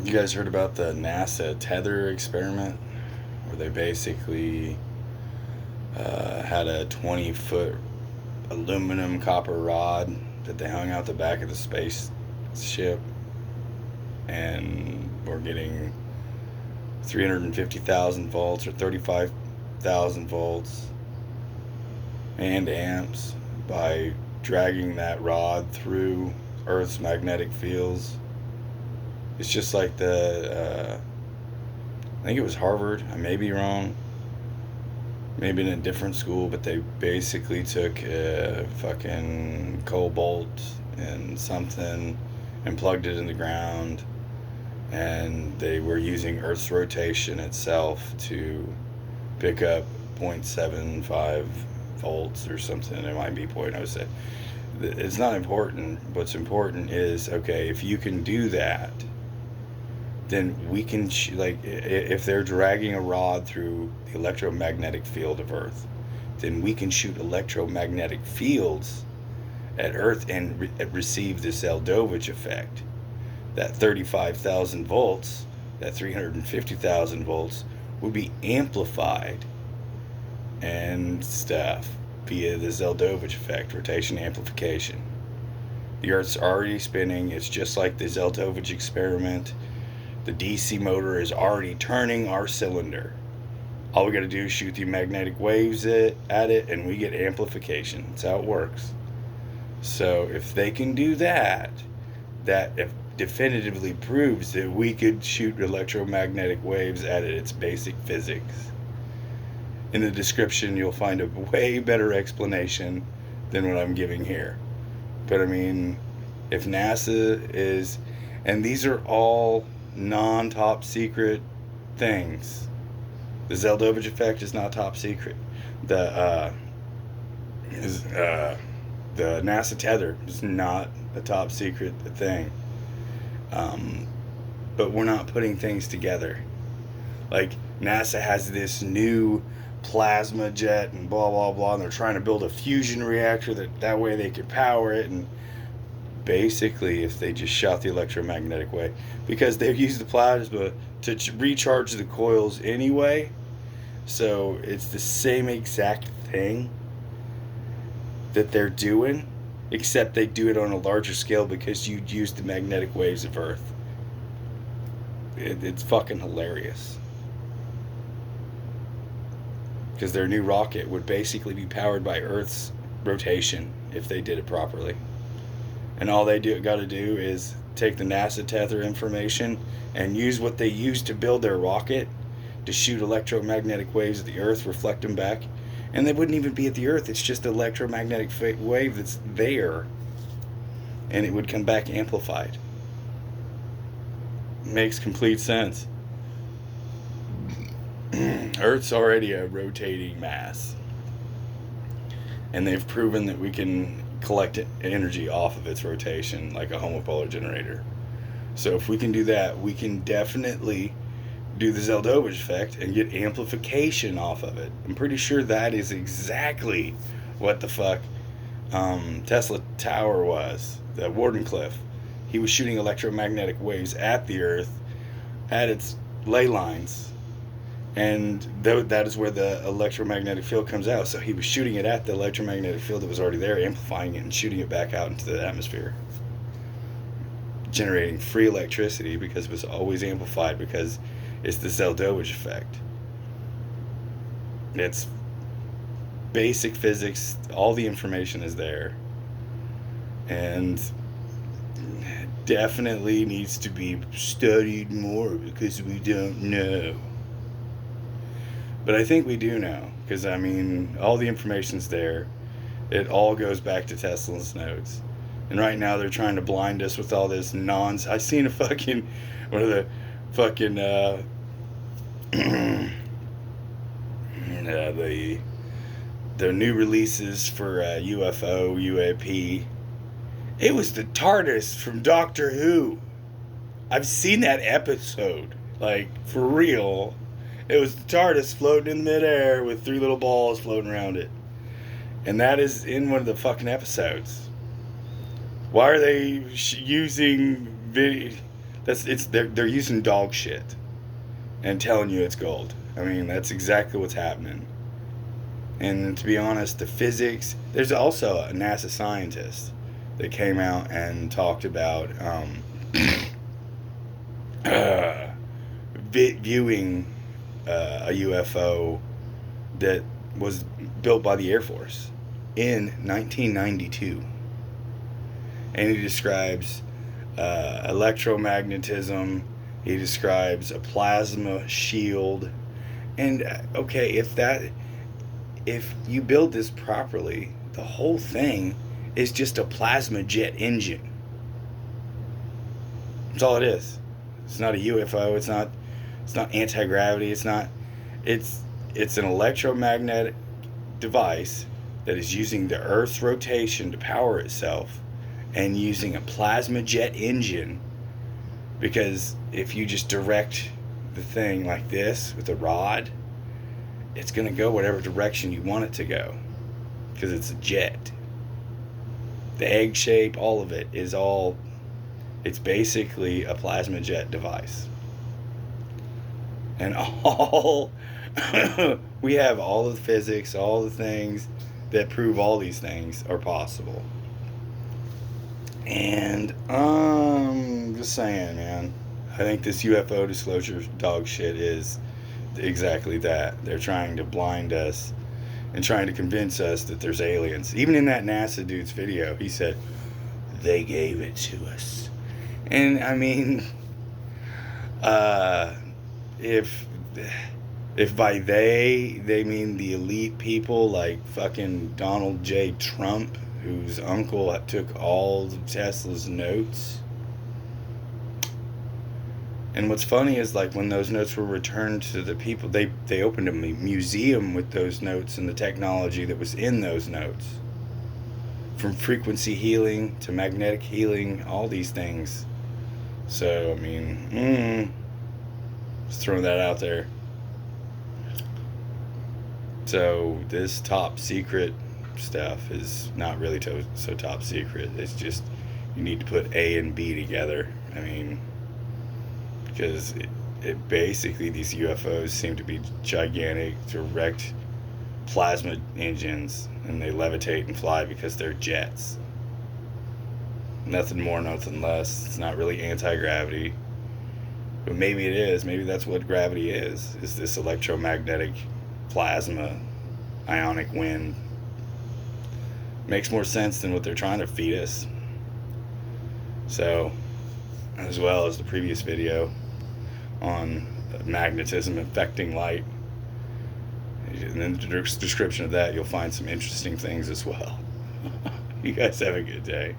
You guys heard about the NASA tether experiment, where they basically had a 20-foot aluminum copper rod that they hung out the back of the spaceship, and we're getting 350,000 volts or 35,000 volts and amps by dragging that rod through Earth's magnetic fields. It's just like I think it was Harvard, I may be wrong, maybe in a different school, but they basically took a fucking cobalt and something and plugged it in the ground, and they were using Earth's rotation itself to pick up 0.75 volts or something. It might be 0.06. It's not important. What's important is, okay, if you can do that, then we can, if they're dragging a rod through the electromagnetic field of Earth, then we can shoot electromagnetic fields at Earth and receive the Zel'dovich effect. That 35,000 volts, that 350,000 volts, would be amplified and stuff via the Zel'dovich effect, rotation amplification. The Earth's already spinning. It's just like the Zel'dovich experiment. The DC motor is already turning our cylinder. All we got to do is shoot the magnetic waves at it, and we get amplification. That's how it works. So if they can do that, that definitively proves that we could shoot electromagnetic waves at it. It's basic physics. In the description, you'll find a way better explanation than what I'm giving here. But I mean, if NASA is, and these are all non-top secret things. The Zel'dovich effect is not top secret. The NASA tether is not a top secret thing. But we're not putting things together. Like, NASA has this new plasma jet and blah blah blah, and they're trying to build a fusion reactor that way they could power it. And basically, if they just shot the electromagnetic wave, because they use the plasma to recharge the coils anyway, so it's the same exact thing that they're doing, except they do it on a larger scale because you'd use the magnetic waves of Earth. It's fucking hilarious. Because their new rocket would basically be powered by Earth's rotation if they did it properly. And all they got to do is take the NASA tether information and use what they used to build their rocket to shoot electromagnetic waves at the Earth, reflect them back, and they wouldn't even be at the Earth. It's just an electromagnetic wave that's there, and it would come back amplified. Makes complete sense. Earth's already a rotating mass, and they've proven that we can collect energy off of its rotation like a homopolar generator. So if we can do that, we can definitely do the Zel'dovich effect and get amplification off of it. I'm pretty sure that is exactly what the fuck Tesla Tower was, the Wardenclyffe. He was shooting electromagnetic waves at the Earth, at its ley lines, and that is where the electromagnetic field comes out. So he was shooting it at the electromagnetic field that was already there, amplifying it and shooting it back out into the atmosphere, generating free electricity because it was always amplified, because it's the Zel'dovich effect. It's basic physics. All the information is there, and definitely needs to be studied more because we don't know. But I think we do know, because I mean, all the information's there. It all goes back to Tesla's notes. And right now they're trying to blind us with all this nonsense. I seen one of the fucking the new releases for UFO, UAP. It was the TARDIS from Doctor Who. I've seen that episode. Like, for real. It was the TARDIS floating in midair with three little balls floating around it. And that is in one of the fucking episodes. Why are they using video? They're using dog shit and telling you it's gold. I mean, that's exactly what's happening. And to be honest, the physics. There's also a NASA scientist that came out and talked about viewing a UFO that was built by the Air Force in 1992. And he describes electromagnetism. He describes a plasma shield. And okay, if you build this properly, the whole thing is just a plasma jet engine. That's all it is. It's not a UFO. It's not anti-gravity. It's an electromagnetic device that is using the Earth's rotation to power itself and using a plasma jet engine, because if you just direct the thing like this with a rod, it's going to go whatever direction you want it to go, because it's a jet. The egg shape, all of it is it's basically a plasma jet device. And we have all the physics, all the things that prove all these things are possible. And just saying, man, I think this UFO disclosure dog shit is exactly that. They're trying to blind us and trying to convince us that there's aliens. Even in that NASA dude's video, he said, they gave it to us. And I mean, if by they mean the elite people like fucking Donald J. Trump, whose uncle took all of Tesla's notes. And what's funny is, like, when those notes were returned to the people, they opened a museum with those notes and the technology that was in those notes. From frequency healing to magnetic healing, all these things. So, I mean, just throwing that out there. So, this top secret stuff is not really so top secret. It's just, you need to put A and B together. I mean, because it basically, these UFOs seem to be gigantic, direct plasma engines, and they levitate and fly because they're jets. Nothing more, nothing less. It's not really anti-gravity, but maybe it is. Maybe that's what gravity is this electromagnetic plasma, ionic wind. Makes more sense than what they're trying to feed us. So, as well as the previous video on magnetism affecting light, and in the description of that you'll find some interesting things as well. You guys have a good day.